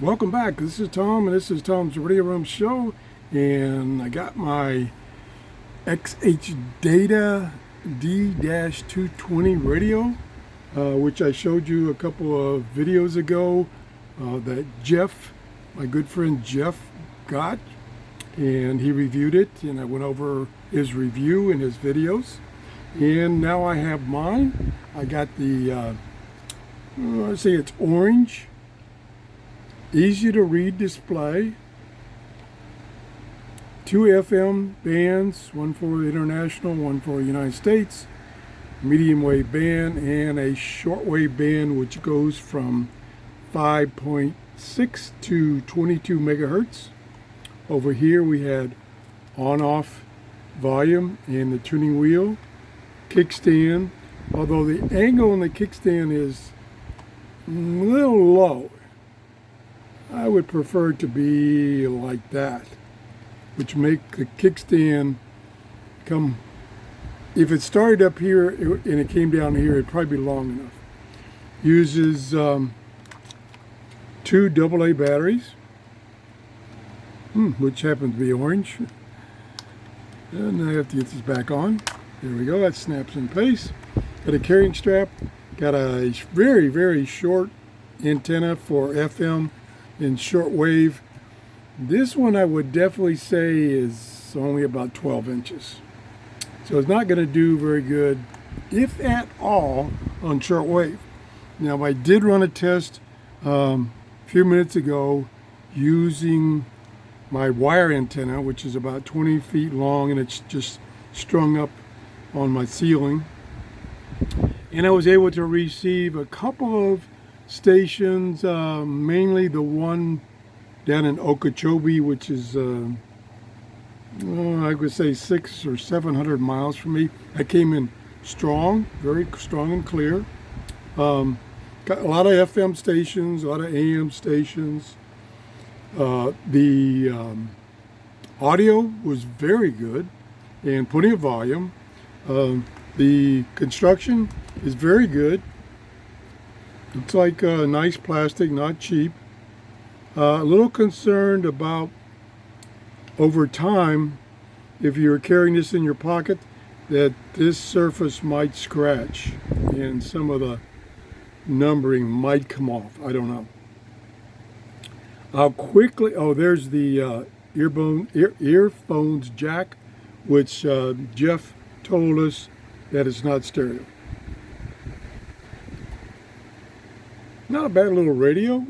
Welcome back. This is Tom, and this is Tom's Radio Room Show. And I got my XHDATA D-220 radio, which I showed you a couple of videos ago that Jeff, my good friend Jeff, got. And he reviewed it, and I went over his review and his videos. And now I have mine. I got the, I say it's orange. Easy to read display, 2 FM bands, one for international, one for the United States, medium wave band, and a shortwave band which goes from 5.6 to 22 megahertz. Over here we had on-off volume and the tuning wheel, kickstand, although the angle on the kickstand is a little low. I would prefer it to be like that, which make the kickstand come, if it started up here and it came down here, it'd probably be long enough. Uses 2 AA batteries, which happen to be orange. And I have to get this back on. There we go, that snaps in place. Got a carrying strap, got a very, very short antenna for FM in shortwave. This one I would definitely say is only about 12 inches. So it's not going to do very good, if at all, on shortwave. Now I did run a test a few minutes ago using my wire antenna, which is about 20 feet long, and it's just strung up on my ceiling. And I was able to receive a couple of stations, mainly the one down in Okeechobee, which is I would say 600 or 700 miles from me. I came in strong, very strong and clear. Got a lot of FM stations, a lot of AM stations. The audio was very good and plenty of volume. The construction is very good. Looks like nice plastic, not cheap. A little concerned about over time, if you're carrying this in your pocket, that this surface might scratch and some of the numbering might come off. I don't know. How quickly, oh, there's the earphones jack, which Jeff told us that it's not stereo. Not a bad little radio.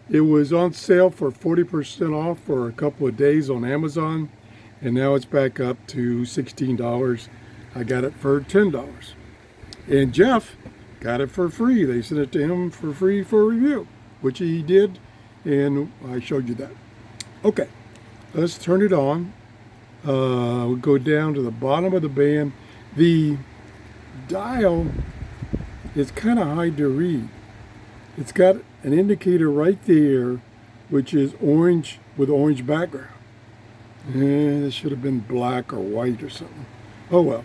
It was on sale for 40% off for a couple of days on Amazon, and now it's back up to $16. I got it for $10. And Jeff got it for free. They sent it to him for free for review, which he did, and I showed you that. Okay, let's turn it on. We'll go down to the bottom of the band. The dial is kind of hard to read. It's got an indicator right there, which is orange with orange background. And it should have been black or white or something. Oh well.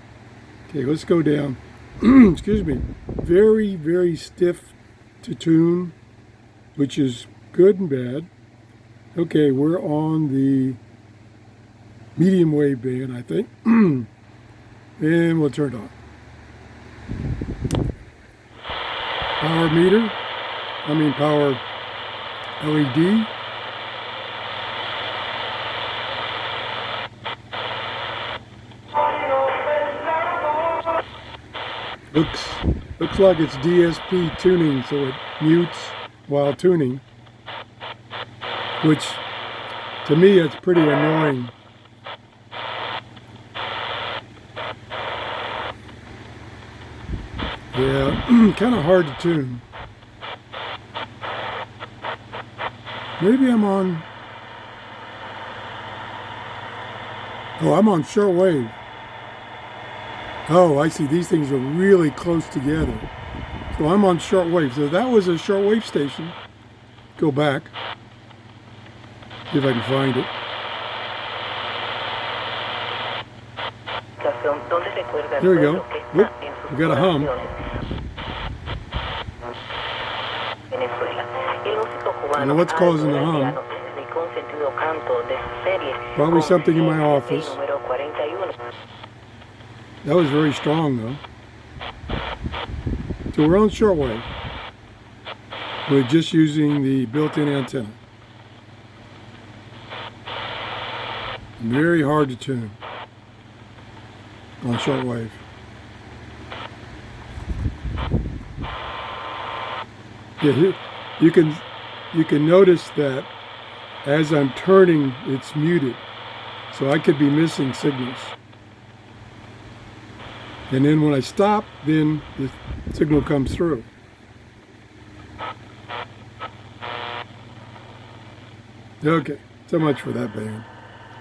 Okay, let's go down. Excuse me. Very, very stiff to tune, which is good and bad. Okay, we're on the medium wave band, I think. And we'll turn it on. Power meter. Power LED. Looks like it's DSP tuning, so it mutes while tuning, which to me it's pretty annoying. Yeah, kind of hard to tune. Maybe I'm on, I'm on shortwave. Oh, I see, these things are really close together. So I'm on shortwave. So that was a shortwave station. Go back, see if I can find it. There we go. Whoop, we got a hum. I know what's causing the hum. Probably something in my office. That was very strong though. So we're on shortwave. We're just using the built-in antenna. Very hard to tune on shortwave. Yeah, here, you can notice that as I'm turning, it's muted, so I could be missing signals. And then when I stop, then the signal comes through. Okay, so much for that band.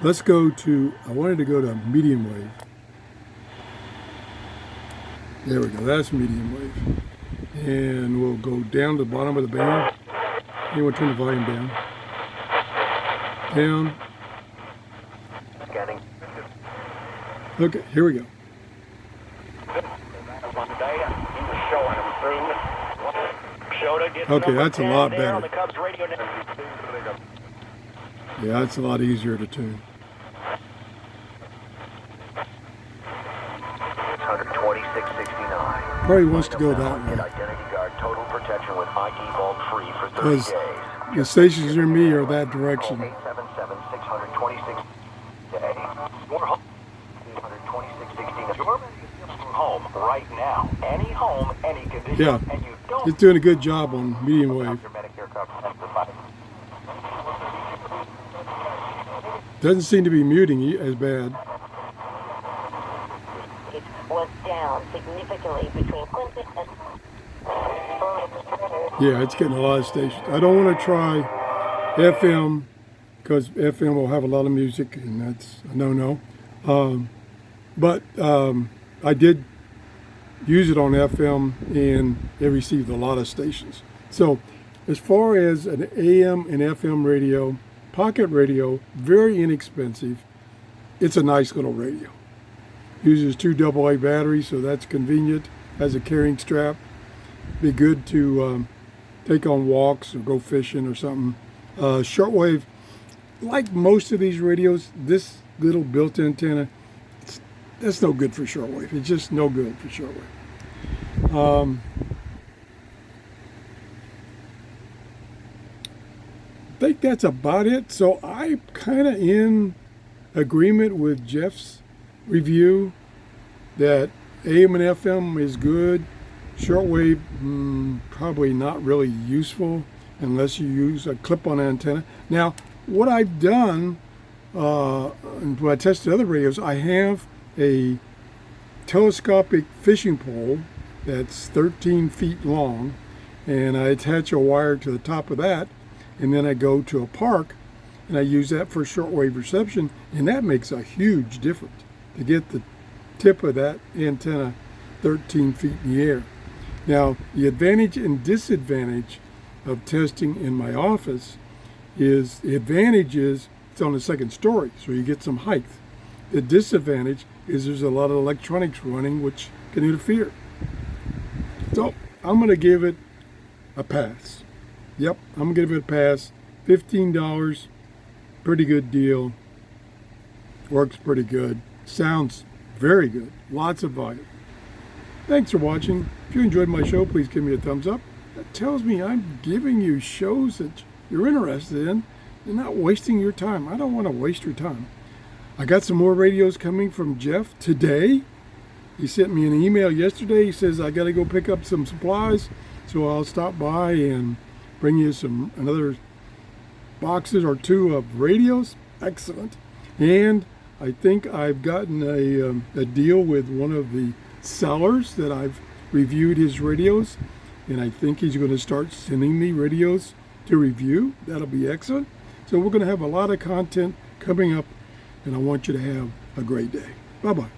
Let's go to, I wanted to go to medium wave. There we go, that's medium wave. And we'll go down to the bottom of the band. And we'll turn the volume down. Down. Scanning. Okay, here we go. Okay, that's a lot better. Yeah, that's a lot easier to tune. 126.69. Probably wants to go that way. Because the stations near me are that direction. 877-626. Home right now. Any home, any condition. Yeah, and you don't. it's doing a good job on medium wave. Doesn't seem to be muting as bad. It was down significantly between Clinton and... Yeah, it's getting a lot of stations. I don't want to try FM because FM will have a lot of music and that's a no-no. But I did use it on FM and it received a lot of stations. So as far as an AM and FM radio, pocket radio, very inexpensive. It's a nice little radio. Uses 2 AA batteries, so that's convenient as a carrying strap. Be good to take on walks or go fishing or something. Shortwave, like most of these radios, this little built antenna, that's no good for shortwave. It's just no good for shortwave. I think that's about it. So I'm kind of in agreement with Jeff's review that AM and FM is good. Shortwave, probably not really useful unless you use a clip-on antenna. Now, what I've done, when I tested other radios, I have a telescopic fishing pole that's 13 feet long, and I attach a wire to the top of that, and then I go to a park, and I use that for shortwave reception, and that makes a huge difference to get the tip of that antenna 13 feet in the air. Now, the advantage and disadvantage of testing in my office is, the advantage is it's on the second story, so you get some height. The disadvantage is there's a lot of electronics running which can interfere. So I'm going to give it a pass. Yep, I'm going to give it a pass. $15, pretty good deal. Works pretty good. Sounds very good. Lots of volume. Thanks for watching. If you enjoyed my show, please give me a thumbs up. That tells me I'm giving you shows that you're interested in and not wasting your time. I don't want to waste your time. I got some more radios coming from Jeff today. He sent me an email yesterday. He says I got to go pick up some supplies, so I'll stop by and bring you another boxes or 2 of radios. Excellent. And I think I've gotten a deal with one of the sellers that I've reviewed his radios, and I think he's going to start sending me radios to review. That'll be excellent. So we're going to have a lot of content coming up, and I want you to have a great day. Bye-bye.